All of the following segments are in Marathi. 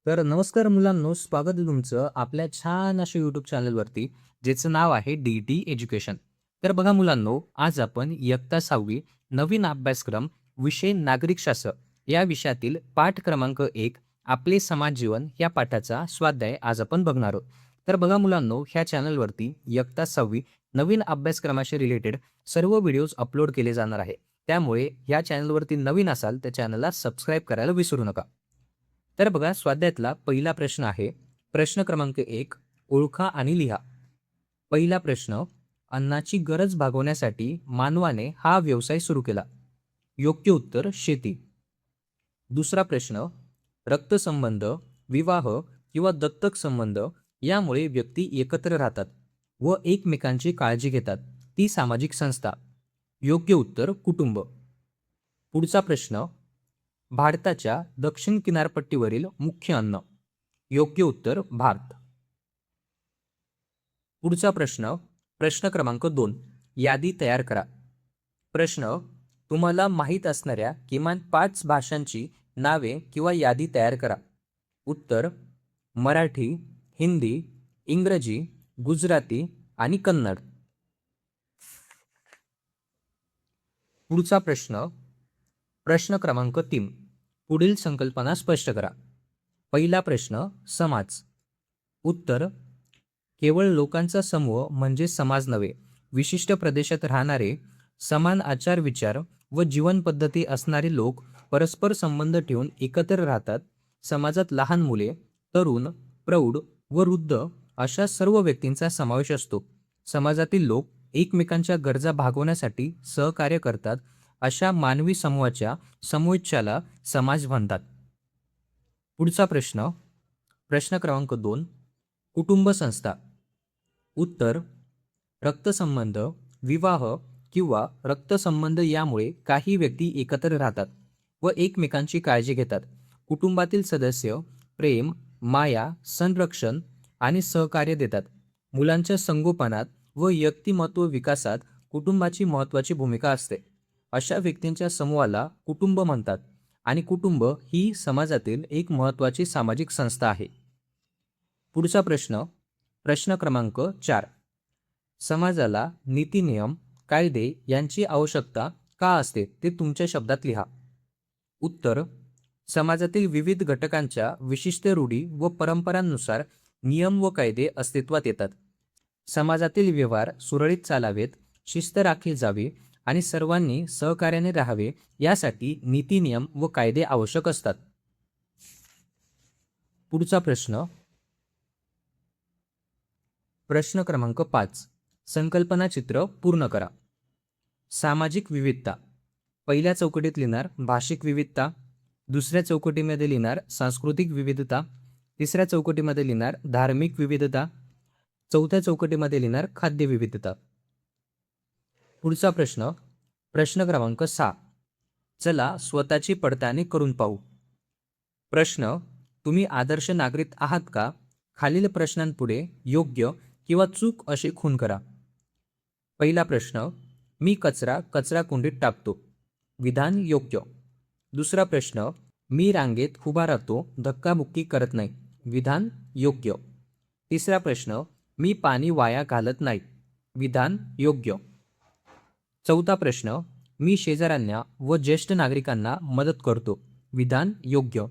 तर नमस्कार मुलांनो, स्वागत आहे तुमचं आपल्या छान अशा यूट्यूब चॅनलवरती, ज्याचं नाव आहे डी एज्युकेशन. तर बघा मुलांनो, आज आपण इयत्ता 6वी नवीन अभ्यासक्रम विषय नागरिक शास्त्र या विषयातील पाठ क्रमांक 1 आपले समाज जीवन या पाठाचा स्वाध्याय आज आपण बघणार आहोत. तर बघा मुलांनो, ह्या चॅनलवरती इयत्ता 6वी नवीन अभ्यासक्रमाशी रिलेटेड सर्व व्हिडिओज अपलोड केले जाणार आहे. त्यामुळे या चॅनलवरती नवीन असाल तर चॅनलला सबस्क्राईब करायला विसरू नका. तर बघा, स्वाध्यायातला पहिला प्रश्न आहे. प्रश्न क्रमांक 1, ओळखा आणि लिहा. पहिला प्रश्न, अन्नाची गरज भागवण्यासाठी मानवाने हा व्यवसाय सुरू केला. योग्य उत्तर शेती. दुसरा प्रश्न, रक्तसंबंध, विवाह किंवा दत्तक संबंध यामुळे व्यक्ती एकत्र राहतात व एकमेकांची काळजी घेतात, ती सामाजिक संस्था. योग्य उत्तर कुटुंब. पुढचा प्रश्न, भारताच्या दक्षिण किनारपट्टीवरील मुख्य अन्न. योग्य उत्तर भात. पुढचा प्रश्न, प्रश्न क्रमांक 2, यादी तयार करा. प्रश्न, तुम्हाला माहीत असणाऱ्या किमान 5 भाषांची नावे किंवा यादी तयार करा. उत्तर, मराठी, हिंदी, इंग्रजी, गुजराती आणि कन्नड. पुढचा प्रश्न, प्रश्न क्रमांक 3, पुढील संकल्पना स्पष्ट करा. पहिला प्रश्न, समाज. उत्तर, केवळ लोकांचा समूह म्हणजे समाज नव्हे. विशिष्ट प्रदेशात राहणारे, समान आचार विचार व जीवन पद्धती असणारे लोक परस्पर संबंध ठेवून एकत्र राहतात. समाजात लहान मुले, तरुण, प्रौढ व वृद्ध अशा सर्व व्यक्तींचा समावेश असतो. समाजातील लोक एकमेकांच्या गरजा भागवण्यासाठी सहकार्य करतात. अशा मानवी समूहाच्या समूहाला समाज म्हणतात. पुढचा प्रश्न, प्रश्न क्रमांक 2, कुटुंब संस्था. उत्तर, रक्तसंबंध, विवाह किंवा रक्तसंबंध यामुळे काही व्यक्ती एकत्र राहतात व एकमेकांची काळजी घेतात. कुटुंबातील सदस्य प्रेम, माया, संरक्षण आणि सहकार्य देतात. मुलांच्या संगोपनात व व्यक्तिमत्व विकासात कुटुंबाची महत्त्वाची भूमिका असते. अशा व्यक्तींच्या समूहाला कुटुंब म्हणतात आणि कुटुंब ही समाजातील एक महत्त्वाची सामाजिक संस्था आहे. पुढचा प्रश्न, प्रश्न क्रमांक 4, समाजाला नीती नियम, कायदे यांची आवश्यकता का असते ते तुमच्या शब्दात लिहा. उत्तर, समाजातील विविध घटकांच्या विशिष्ट रूढी व परंपरांनुसार नियम व कायदे अस्तित्वात येतात. समाजातील व्यवहार सुरळीत चालावेत, शिस्त राखली जावी आणि सर्वांनी सहकार्याने राहावे यासाठी नीती नियम व कायदे आवश्यक असतात. पुढचा प्रश्न, प्रश्न क्रमांक 5, संकल्पना चित्र पूर्ण करा. सामाजिक विविधता. पहिल्या चौकटीत लिहिणार भाषिक विविधता, दुसऱ्या चौकटीमध्ये लिहिणार सांस्कृतिक विविधता, तिसऱ्या चौकटीमध्ये लिहिणार धार्मिक विविधता, चौथ्या चौकटीमध्ये लिहिणार खाद्य विविधता. पुढचा प्रश्न, प्रश्न क्रमांक 6, चला स्वतःची पडताळणी करून पाहू. प्रश्न, तुम्ही आदर्श नागरिक आहात का? खालील प्रश्नांपुढे योग्य किंवा चूक असे खूण करा. पहिला प्रश्न, मी कचरा कचराकुंडीत टाकतो. विधान योग्य. दुसरा प्रश्न, मी रांगेत उभा राहतो, धक्काबुक्की करत नाही. विधान योग्य. तिसरा प्रश्न, मी पाणी वाया घालत नाही. विधान योग्य. चौथा प्रश्न, मी शेजाऱ्यांना व ज्येष्ठ नागरिकांना मदत करतो. विधान योग्य.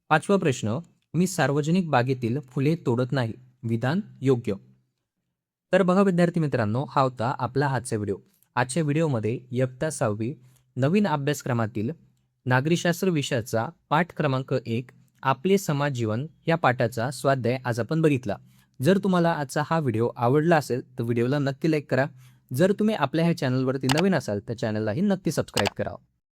पाचवा प्रश्न, मी सार्वजनिक बागेतील फुले तोडत नाही. विधान योग्य. तर बघा विद्यार्थी मित्रांनो, हा होता आपला आजचा व्हिडिओ. आजच्या व्हिडिओमध्ये इयत्ता 6वी नवीन अभ्यासक्रमातील नागरिकशास्त्र विषयाचा पाठ क्रमांक 1 आपले समाज जीवन या पाठाचा स्वाध्याय आज आपण बघितला. जर तुम्हाला आजचा हा व्हिडिओ आवडला असेल तर व्हिडिओला नक्की लाईक करा. जर तुम्ही आपल्या ह्या चॅनलवरती नवीन असाल तर चॅनललाही नक्की सबस्क्राईब करा.